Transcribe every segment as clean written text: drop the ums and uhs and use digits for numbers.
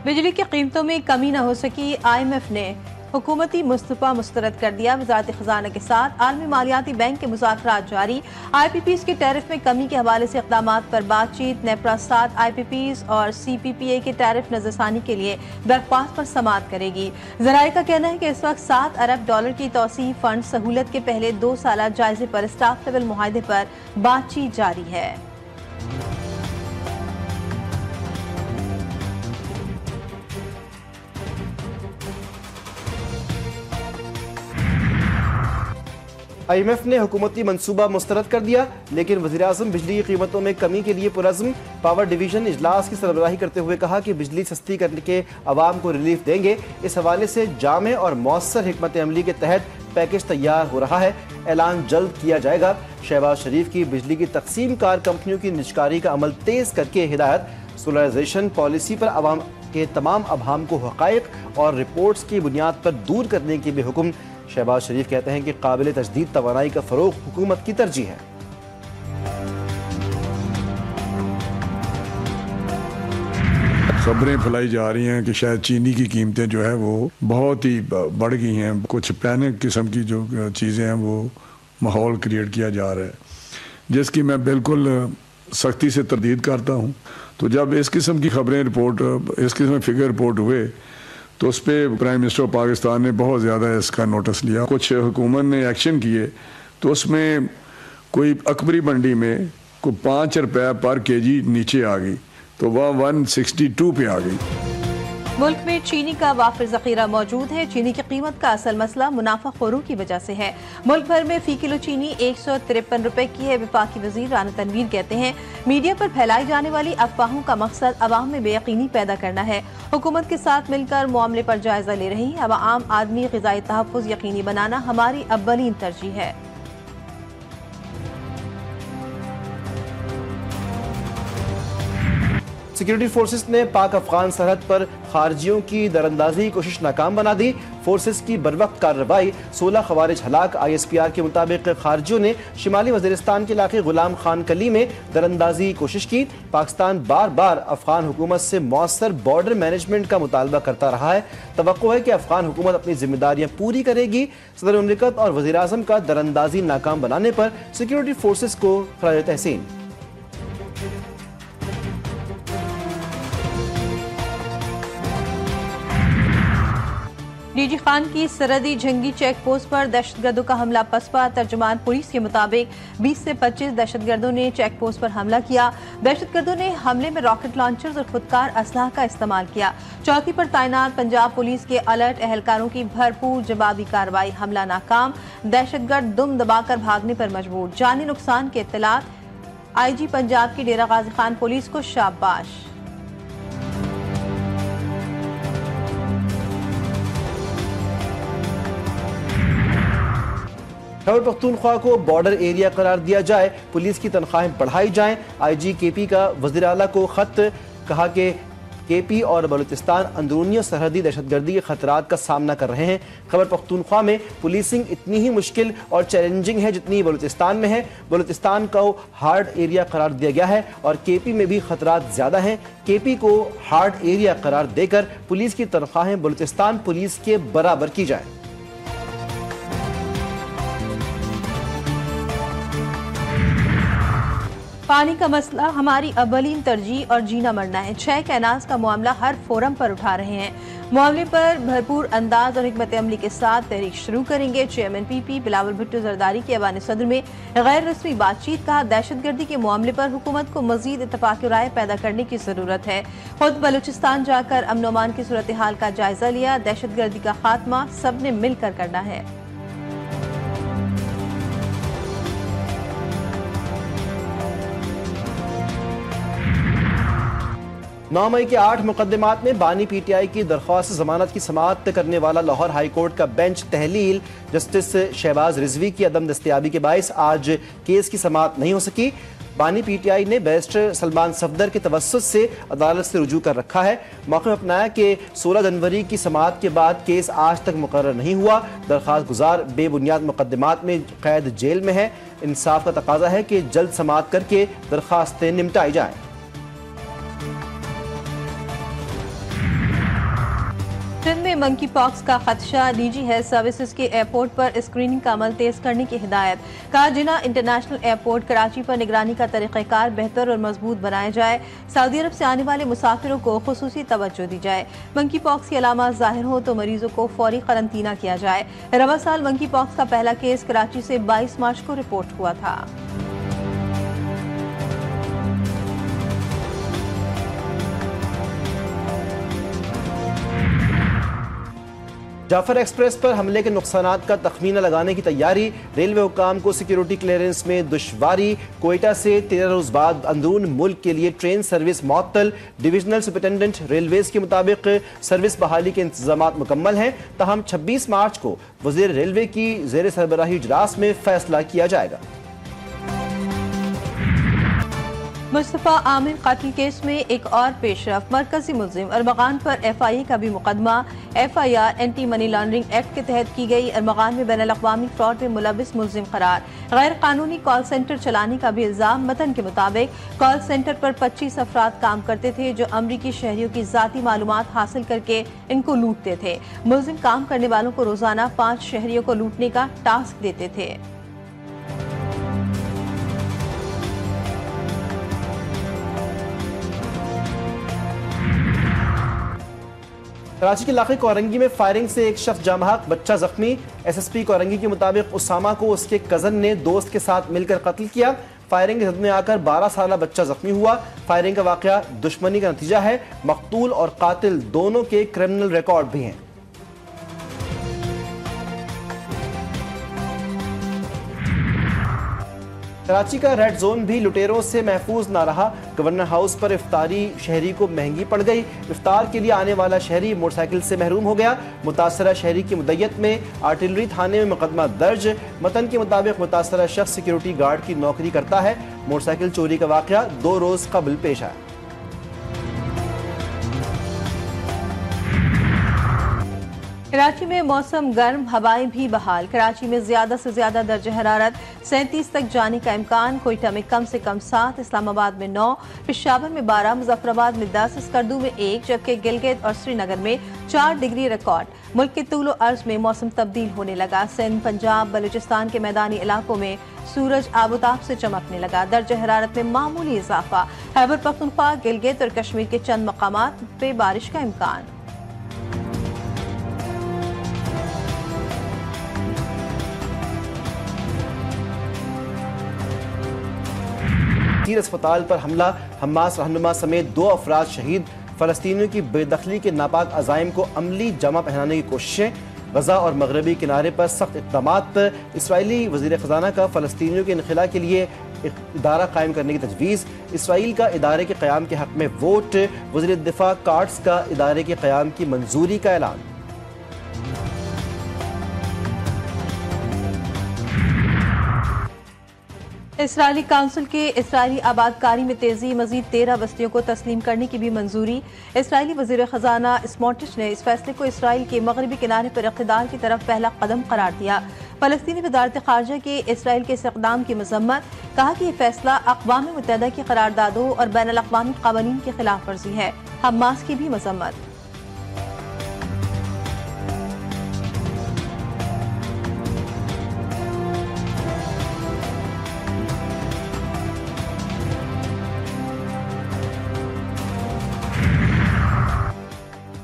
बिजली की कीमतों में कमी न हो सकी, IMF ने हुकूमती मुस्तफ़ा मुस्तरद कर दिया। वज़ारत ख़ज़ाना के साथ आलमी मालियाती बैंक के मुज़ाकरात जारी। IPPs के टैरिफ में कमी के हवाले से इक़दामात पर बातचीत। नेपरा 7 IPPs और CPPA के टैरिफ नज़रसानी के लिए दरख्वास्त पर समाअत करेगी। ज़राए का कहना है कि इस वक्त $7 अरब की तौसीह फंड सहूलत के पहले 2 साला जायजे पर स्टाफ लेवल मुआहदे पर बातचीत जारी है। IMF ने हुकूमती मनसूबा मुस्तरद कर दिया, लेकिन वज़ीर-ए-आज़म बिजली की कीमतों में कमी के लिए पुरज़्म। पावर डिवीजन इजलास की सरबराही करते हुए कहा कि बिजली सस्ती करने के अवाम को रिलीफ देंगे। इस हवाले से जामे और मौसर हिकमत अमली के तहत पैकेज तैयार हो रहा है, ऐलान जल्द किया जाएगा। शहबाज शरीफ की बिजली की तकसीम कार कंपनियों की निजकारी का अमल तेज करके हिदायत। सोलराइजेशन पॉलिसी पर अवाम के तमाम अभाम को हक़ाइक़ और रिपोर्ट्स की बुनियाद पर दूर करने की भी हुक्म। शहबाज शरीफ कहते हैं कि काबिल तजदीद तवानाई का फ़रोग़ हुकूमत की तरजीह है। खबरें फैलाई जा रही हैं कि शायद चीनी की कीमतें जो है वो बहुत ही बढ़ गई हैं। कुछ पैनिक किस्म की जो चीज़ें हैं वो माहौल क्रिएट किया जा रहा है, जिसकी मैं बिल्कुल सख्ती से तरदीद करता हूँ। तो जब इस किस्म की खबरें इस किस्म फिगर रिपोर्ट हुए तो उस पर प्राइम मिनिस्टर पाकिस्तान ने बहुत ज़्यादा इसका नोटिस लिया। कुछ हुकूमत ने एक्शन किए तो उसमें कोई अकबरी मंडी में कोई ₹5 पर केजी नीचे आ गई, तो वह 162 पे आ गई। मुल्क में चीनी का वाफिर जखीरा मौजूद है। चीनी की कीमत का असल मसला मुनाफाखोरों की वजह से है। मुल्क भर में फी किलो चीनी 153 रुपए की है। वफाकी वजीर राना तनवीर कहते हैं, मीडिया पर फैलाई जाने वाली अफवाहों का मकसद अवाम में बेयकीनी पैदा करना है। हुकूमत के साथ मिलकर मामले पर जायजा ले रही है। अब आम आदमी ग़िज़ाई तहफ़्फ़ुज़ यकीनी बनाना हमारी अव्वलीन तरजीह है। सिक्योरिटी फोर्सेस ने पाक अफगान सरहद पर खारजियों की दरअंदाजी की कोशिश नाकाम बना दी। फोर्सेस की बरवक्त कार्रवाई, 16 खवारिज हलाक। ISPR के मुताबिक खारजियों ने शिमाली वज़ीरिस्तान के इलाके गुलाम खान कली में दरअंदाजी की कोशिश की। पाकिस्तान बार बार अफगान हुकूमत से मौसर बॉर्डर मैनेजमेंट का मुतालबा करता रहा है। तवक्को है कि अफगान हुकूमत अपनी जिम्मेदारियां पूरी करेगी। सदर मुमलिकत और वज़ीर-ए-आज़म का दरअंदाजी नाकाम बनाने पर सिक्योरिटी फोर्सेस को खराज तहसीन। डीजी खान की सरहदी जंगी चेक पोस्ट पर दहशतगर्दों का हमला पसपा। तर्जुमान पुलिस के मुताबिक 20 से 25 दहशतगर्दों ने चेक पोस्ट पर हमला किया। दहशतगर्दों ने हमले में रॉकेट लॉन्चर्स और खुदकार असलाह का इस्तेमाल किया। चौकी पर तैनात पंजाब पुलिस के अलर्ट एहलकारों की भरपूर जवाबी कार्रवाई। हमला नाकाम, दहशतगर्द दुम दबाकर भागने पर मजबूर। जानी नुकसान के इत्तलात। IG पंजाब की डेरा गाजी खान पुलिस को शाबाश। खैबर पख्तूनख्वा को बॉर्डर एरिया करार दिया जाए, पुलिस की तनख्वाहें बढ़ाई जाएं। IG KP का वज़ीर आला को खत। कहा कि KP और बलूचिस्तान अंदरूनी और सरहदी दहशतगर्दी के खतरात का सामना कर रहे हैं। खैबर पख्तूनख्वा में पुलिसिंग इतनी ही मुश्किल और चैलेंजिंग है जितनी बलूचिस्तान में है। बलूचिस्तान को हार्ड एरिया करार दिया गया है और KP में भी खतरात ज़्यादा हैं। KP को हार्ड एरिया करार देकर पुलिस की तनख्वाहें बलूचिस्तान पुलिस के बराबर की जाए। पानी का मसला हमारी अव्वलीन तरजीह और जीना मरना है। 6 कैनाल्स का मामला हर फोरम पर उठा रहे हैं। मामले पर भरपूर अंदाज और हिकमत अमली के साथ तहरीक शुरू करेंगे। चेयरमैन PP बिलावल भुट्टो जरदारी के ऐवान सदर में गैर रस्मी बातचीत। कहा, दहशतगर्दी के मामले पर हुकूमत को मजीद इत्तफाक राय पैदा करने की जरूरत है। खुद बलूचिस्तान जाकर अमन अमान की सूरत हाल का जायजा लिया। दहशतगर्दी का खात्मा सबने मिलकर करना है। 9 मई के 8 मुकदमात में बानी PTI की दरख्वास्त जमानत की समाअत करने वाला लाहौर हाई कोर्ट का बेंच तहलील जस्टिस शहबाज रिजवी की अदम दस्तयाबी के बायस आज केस की समाअत नहीं हो सकी। बानी PTI ने बैरिस्टर सलमान सफदर के तवस्सुत से अदालत से रुजू कर रखा है। मौके में अपनाया कि 16 जनवरी की समाअत के बाद केस आज तक मुकर्रर नहीं हुआ। दरख्वास्त गुजार बेबुनियाद मुकदमात में कैद जेल में है। इंसाफ का तकाजा है कि जल्द समाअत करके दरख्वास्तें निपटाई जाएं। मंकी पॉक्स का खदशा, निजी हेल्थ सर्विसेज के एयरपोर्ट पर स्क्रीनिंग का अमल तेज करने की हिदायत। कारजिना इंटरनेशनल एयरपोर्ट कराची पर निगरानी का तरीक़ाकार बेहतर और मजबूत बनाया जाए। सऊदी अरब से आने वाले मुसाफिरों को खुसूसी तवज्जो दी जाए। मंकी पॉक्स की अलामात जाहिर हो तो मरीजों को फौरी करंतना किया जाए। रवा साल मंकी पॉक्स का पहला केस कराची से 22 मार्च को रिपोर्ट हुआ था। जाफर एक्सप्रेस पर हमले के नुकसानात का तखमीना लगाने की तैयारी। रेलवे हुकाम को सिक्योरिटी क्लियरेंस में दुश्वारी। कोयटा से 13 रोज बाद अंदरून मुल्क के लिए ट्रेन सर्विस मुअत्तल। डिविजनल सुपरिटेंडेंट रेलवेज के मुताबिक सर्विस बहाली के इंतजामात मुकम्मल हैं। ताहम 26 मार्च को वज़ीर रेलवे की ज़ेर सरबराही इजलास में फैसला किया जाएगा। मुस्तफा आमिर कातिल केस में एक और पेशरफ। मरकजी मुल्जिम अरमगान पर FIA का भी मुकदमा। FIR anti money laundering act के तहत की गई। अरमगान में बैनुल अक़वामी फ्रॉड में मुलविस मुल्जिम करार। गैर कानूनी कॉल सेंटर चलाने का भी इल्जाम। मतन के मुताबिक कॉल सेंटर पर 25 अफराद काम करते थे जो अमरीकी शहरियों की जाती मालूमात हासिल करके इनको लूटते थे। मुल्जिम काम करने वालों को रोजाना 5 शहरियों को लूटने का टास्क देते थे। कराची के इलाके कोरंगी में फायरिंग से एक शख्स जामहक, बच्चा जख्मी। SSP कोरंगी के मुताबिक उसामा को उसके कजन ने दोस्त के साथ मिलकर कत्ल किया। फायरिंग की जद में आकर 12 साल बच्चा जख्मी हुआ। फायरिंग का वाकया दुश्मनी का नतीजा है। मकतूल और कातिल दोनों के क्रिमिनल रिकॉर्ड भी हैं। कराची का रेड जोन भी लुटेरों से महफूज ना रहा। गवर्नर हाउस पर इफ्तारी शहरी को महंगी पड़ गई। इफ्तार के लिए आने वाला शहरी मोटरसाइकिल से महरूम हो गया। मुतासरा शहरी की मुद्दत में आर्टिलरी थाने में मुकदमा दर्ज। मतन के मुताबिक मुतासरा शख्स सिक्योरिटी गार्ड की नौकरी करता है। मोटरसाइकिल चोरी का वाकया 2 रोज कबल पेश आया। कराची में मौसम गर्म, हवाएं भी बहाल। कराची में ज्यादा से ज्यादा दर्ज हरारत 37 तक जाने का इम्कान। कोयटा में कम से कम 7, इस्लामाबाद में 9, पेशावर में 12, मुजफ्फराबाद में 10, स्कर्दू में 1, जबकि गिलगित और श्रीनगर में 4 डिग्री रिकॉर्ड। मुल्क के तूलो अर्ज में मौसम तब्दील होने लगा। सिंध, पंजाब, बलूचिस्तान के मैदानी इलाकों में सूरज आबोताब से चमकने लगा। दर्ज हरारत में मामूली इजाफा। खैबर पख्तूनख्वा, गिलगित और कश्मीर के चंद मकामात पे बारिश का इम्कान। तीर अस्पताल पर हमला, हमास रहनुमा समेत 2 अफराद शहीद। फलस्तीनियों की बेदखली के नापाक अज़ाइम को अमली जमा पहनाने की कोशिशें। गजा और मगरबी किनारे पर सख्त इक़दामात। इसराइली वज़ीर ख़ज़ाना का फलस्तीनियों के इनखला के लिए इदारा कायम करने की तजवीज़। इसराइल का इदारे के क़याम के हक़ में वोट। वज़ीर दिफ़ा कार्ड्स का इदारे के क़याम की मंजूरी का ऐलान। इसराइली काउंसिल के इसराइली आबादकारी में तेजी। मजीद 13 बस्तियों को तस्लीम करने की भी मंजूरी। इसराइली वज़ीर ख़ज़ाना स्मोट्रिच ने इस फैसले को इसराइल के मगरबी किनारे पर इक़्तिदार की तरफ पहला कदम करार दिया। फ़लस्तीनी वज़ारत ख़ारजा के इसराइल के इस इक़दाम की मज़म्मत। कहा कि यह फैसला अक़वाम मुत्तहिदा की करारदादों और बैनुल अक़वामी क़वानीन की खिलाफ वर्जी है। हमास की भी मज़म्मत।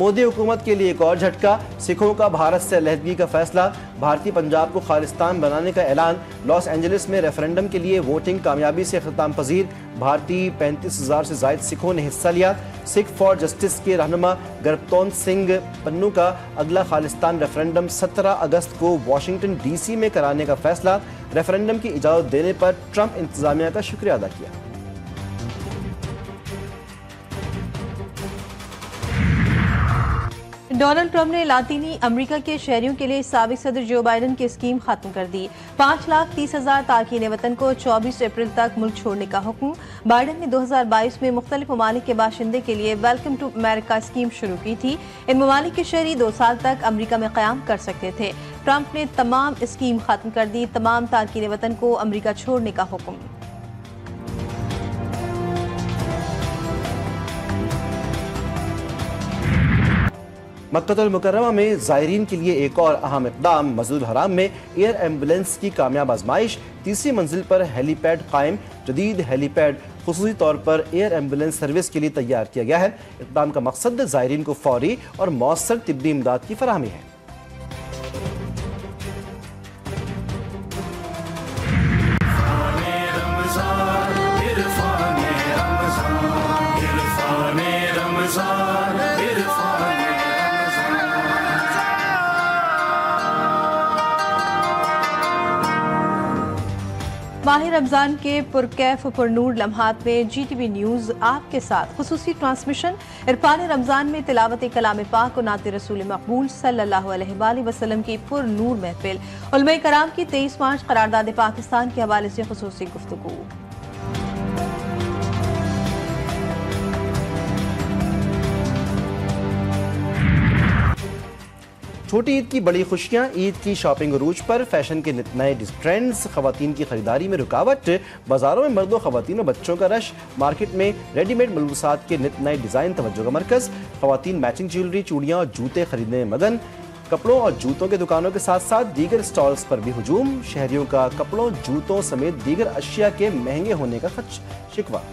मोदी हुकूमत के लिए एक और झटका। सिखों का भारत से अलहदगी का फैसला। भारतीय पंजाब को खालिस्तान बनाने का ऐलान। लॉस एंजलिस में रेफरेंडम के लिए वोटिंग कामयाबी से अख्ताम पजीर। भारतीय 35,000 से जायद सिखों ने हिस्सा लिया। सिख फॉर जस्टिस के रहनुमा गर्बतौन सिंह पन्नू का अगला खालिस्तान रेफरेंडम 17 अगस्त को वाशिंगटन DC में कराने का फैसला। रेफरेंडम की इजाज़त देने पर ट्रंप इंतजामिया का शुक्रिया अदा किया। डोनाल्ड ट्रंप ने लातीनी अमेरिका के शहरियों के लिए साबिक सदर जो बाइडन की स्कीम खत्म कर दी। 5,30,000 तारकीन वतन को 24 अप्रैल तक मुल्क छोड़ने का हुक्म। बाइडन ने 2022 में मुख्तलिफ ममालिक के बाशिंदे के लिए वेलकम टू अमेरिका स्कीम शुरू की थी। इन ममालिक के शहरी 2 साल तक अमेरिका में क़याम कर सकते थे। ट्रंप ने तमाम स्कीम खत्म कर दी। तमाम तारकीन वतन को अमेरिका छोड़ने का हुक्म। मक्कतुल मुकर्रमा में ज़ायरीन के लिए एक और अहम इक़दाम। मस्जिदुल हराम में एयर एम्बुलेंस की कामयाब आजमाइश। तीसरी मंजिल पर हेलीपैड कायम। जदीद हेलीपैड खुसूसी तौर पर एयर एम्बुलेंस सर्विस के लिए तैयार किया गया है। इक़दाम का मकसद ज़ायरीन को फौरी और मौसर तिब्बी इमदाद की फराहमी है। माह रमजान के पुरकैफ पुरनूर लम्हात में GTV न्यूज़ आपके साथ खुसूसी ट्रांसमिशन। इरफान रमजान में तिलावत कलाम पाक और नात रसूल मकबूल सल्लल्लाहु अलैहि वसल्लम की पुरनूर महफिल। उलमा कराम की 23 मार्च करारदाद पाकिस्तान के हवाले से खुसूसी गुफ्तगू। छोटी ईद की बड़ी खुशियां। ईद की शॉपिंग अरूज पर। फैशन के नए ट्रेंड्स। खवातीन की खरीदारी में रुकावट। बाजारों में मर्दों, खवातीन और बच्चों का रश। मार्केट में रेडीमेड मलबूसात के नित नए डिजाइन तवज्जो का मरकज। खवातीन मैचिंग ज्वेलरी, चूड़ियां और जूते खरीदने में मगन। कपड़ों और जूतों के दुकानों के साथ साथ दीगर स्टॉल्स पर भी हुजूम। शहरियों का कपड़ों, जूतों समेत दीगर अशिया के महंगे होने का शिकवा।